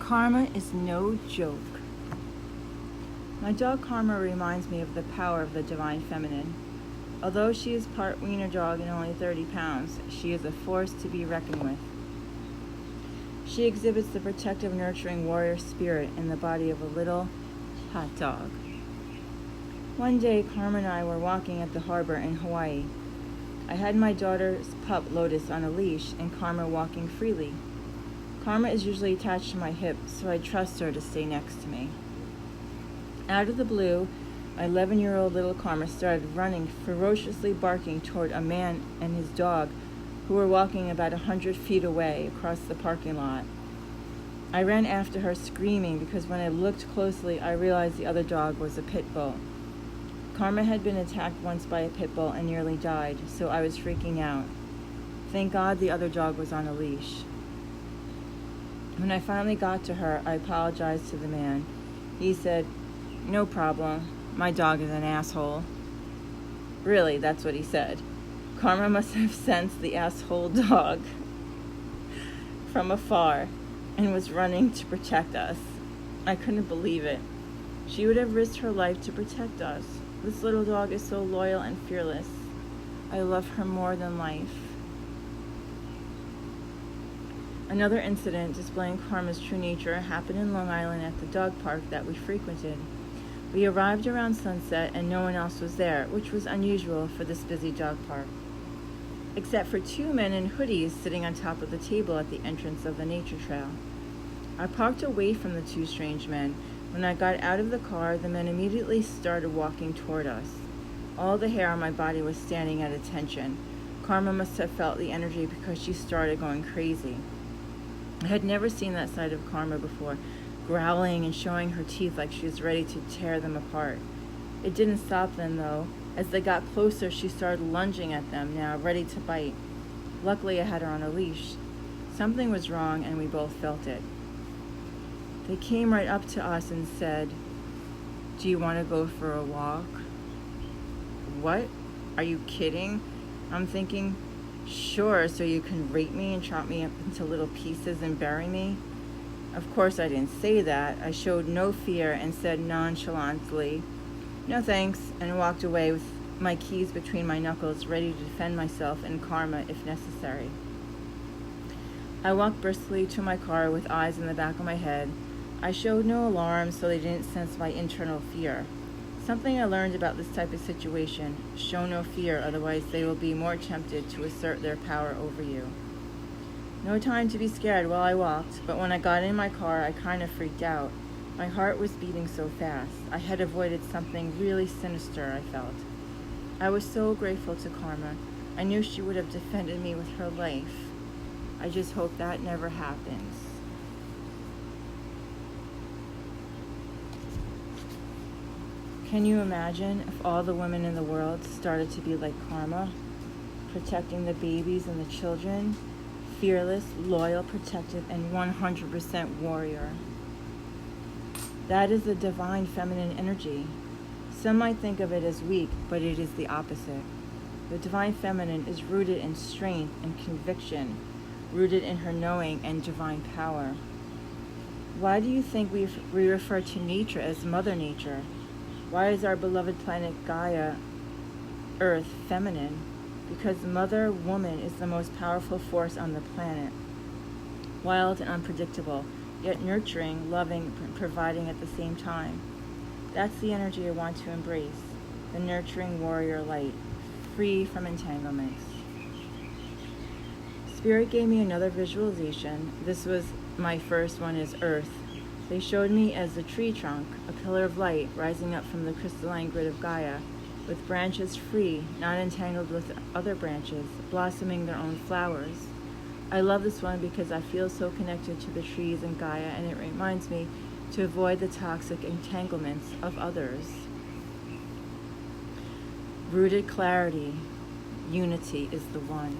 Karma is no joke. My dog Karma reminds me of the power of the divine feminine. Although she is part wiener dog and only 30 pounds, she is a force to be reckoned with. She exhibits the protective, nurturing warrior spirit in the body of a little, hot dog. One day, Karma and I were walking at the harbor in Hawaii. I had my daughter's pup Lotus on a leash and Karma walking freely. Karma is usually attached to my hip, so I trust her to stay next to me. Out of the blue, my 11-year-old little Karma started running, ferociously barking toward a man and his dog who were walking about 100 feet away across the parking lot. I ran after her screaming because when I looked closely, I realized the other dog was a pit bull. Karma had been attacked once by a pit bull and nearly died, so I was freaking out. Thank God the other dog was on a leash. When I finally got to her, I apologized to the man. He said, "No problem. My dog is an asshole." Really, that's what he said. Karma must have sensed the asshole dog from afar and was running to protect us. I couldn't believe it. She would have risked her life to protect us. This little dog is so loyal and fearless. I love her more than life. Another incident displaying Karma's true nature happened in Long Island at the dog park that we frequented. We arrived around sunset and no one else was there, which was unusual for this busy dog park, except for two men in hoodies sitting on top of the table at the entrance of the nature trail. I parked away from the two strange men. When I got out of the car, the men immediately started walking toward us. All the hair on my body was standing at attention. Karma must have felt the energy because she started going crazy. I had never seen that side of Karma before, growling and showing her teeth like she was ready to tear them apart. It didn't stop then, though. As they got closer, she started lunging at them, now ready to bite. Luckily, I had her on a leash. Something was wrong, and we both felt it. They came right up to us and said, "Do you want to go for a walk?" What? Are you kidding? I'm thinking, sure, so you can rape me and chop me up into little pieces and bury me? Of course I didn't say that. I showed no fear and said nonchalantly, "No thanks," and walked away with my keys between my knuckles, ready to defend myself and Karma if necessary. I walked briskly to my car with eyes in the back of my head. I showed no alarm so they didn't sense my internal fear. Something I learned about this type of situation: show no fear, otherwise they will be more tempted to assert their power over you. No time to be scared while I walked, but when I got in my car, I kind of freaked out. My heart was beating so fast. I had avoided something really sinister, I felt. I was so grateful to Karma. I knew she would have defended me with her life. I just hope that never happens. Can you imagine if all the women in the world started to be like Karma, protecting the babies and the children, fearless, loyal, protective, and 100% warrior? That is the divine feminine energy. Some might think of it as weak, but it is the opposite. The divine feminine is rooted in strength and conviction, rooted in her knowing and divine power. Why do you think we refer to nature as Mother Nature? Why is our beloved planet Gaia, Earth, feminine? Because Mother Woman is the most powerful force on the planet. Wild and unpredictable, yet nurturing, loving, providing at the same time. That's the energy I want to embrace, the nurturing warrior light, free from entanglements. Spirit gave me another visualization. This was my first one, is Earth. They showed me as a tree trunk, a pillar of light rising up from the crystalline grid of Gaia, with branches free, not entangled with other branches, blossoming their own flowers. I love this one because I feel so connected to the trees and Gaia, and it reminds me to avoid the toxic entanglements of others. Rooted clarity, unity is the one.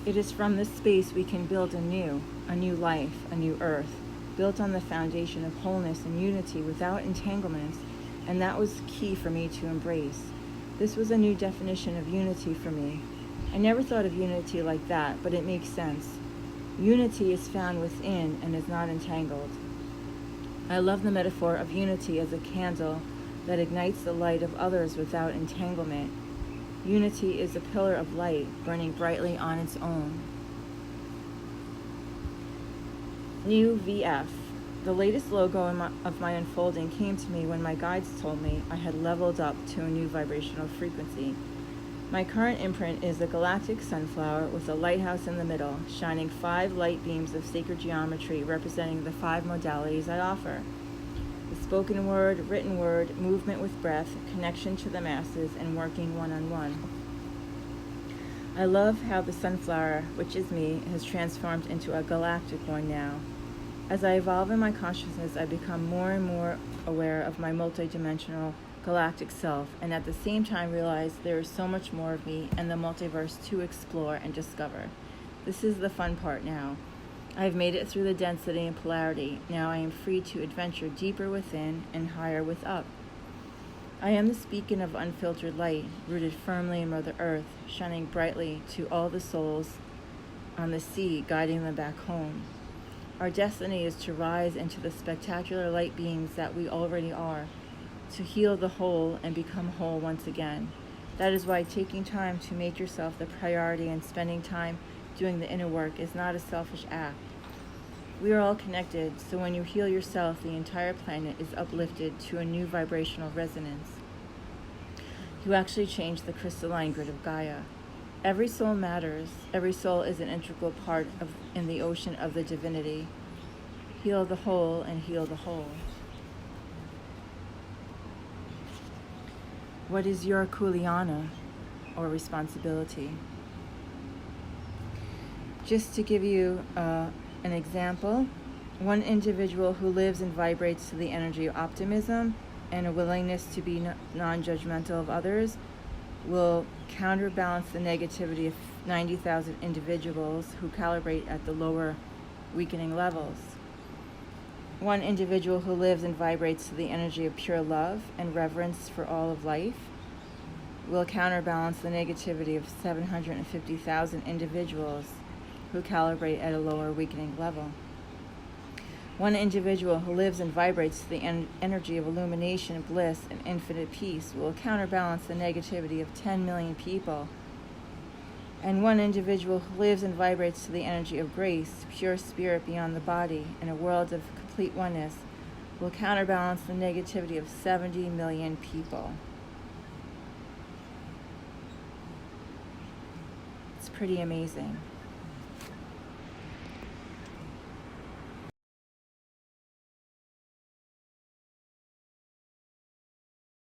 It is from this space we can build a new life, a new earth, built on the foundation of wholeness and unity without entanglements, and that was key for me to embrace. This was a new definition of unity for me. I never thought of unity like that, but it makes sense. Unity is found within and is not entangled. I love the metaphor of unity as a candle that ignites the light of others without entanglement. Unity is a pillar of light burning brightly on its own. New VF. The latest logo of my unfolding came to me when my guides told me I had leveled up to a new vibrational frequency. My current imprint is a galactic sunflower with a lighthouse in the middle, shining 5 light beams of sacred geometry representing the 5 modalities I offer: the spoken word, written word, movement with breath, connection to the masses, and working one-on-one. I love how the sunflower, which is me, has transformed into a galactic one now. As I evolve in my consciousness, I become more and more aware of my multidimensional galactic self, and at the same time realize there is so much more of me and the multiverse to explore and discover. This is the fun part now. I have made it through the density and polarity. Now I am free to adventure deeper within and higher with up. I am this beacon of unfiltered light, rooted firmly in Mother Earth, shining brightly to all the souls on the sea, guiding them back home. Our destiny is to rise into the spectacular light beings that we already are, to heal the whole and become whole once again. That is why taking time to make yourself the priority and spending time doing the inner work is not a selfish act. We are all connected, so when you heal yourself, the entire planet is uplifted to a new vibrational resonance. You actually change the crystalline grid of Gaia. Every soul matters. Every soul is an integral part in the ocean of the divinity. Heal the whole and heal the whole. What is your kuleana, or responsibility? Just to give you an example, one individual who lives and vibrates to the energy of optimism and a willingness to be non-judgmental of others will counterbalance the negativity of 90,000 individuals who calibrate at the lower weakening levels. One individual who lives and vibrates to the energy of pure love and reverence for all of life will counterbalance the negativity of 750,000 individuals who calibrate at a lower weakening level. One individual who lives and vibrates to the energy of illumination, bliss, and infinite peace will counterbalance the negativity of 10 million people. And one individual who lives and vibrates to the energy of grace, pure spirit beyond the body, in a world of complete oneness, will counterbalance the negativity of 70 million people. It's pretty amazing.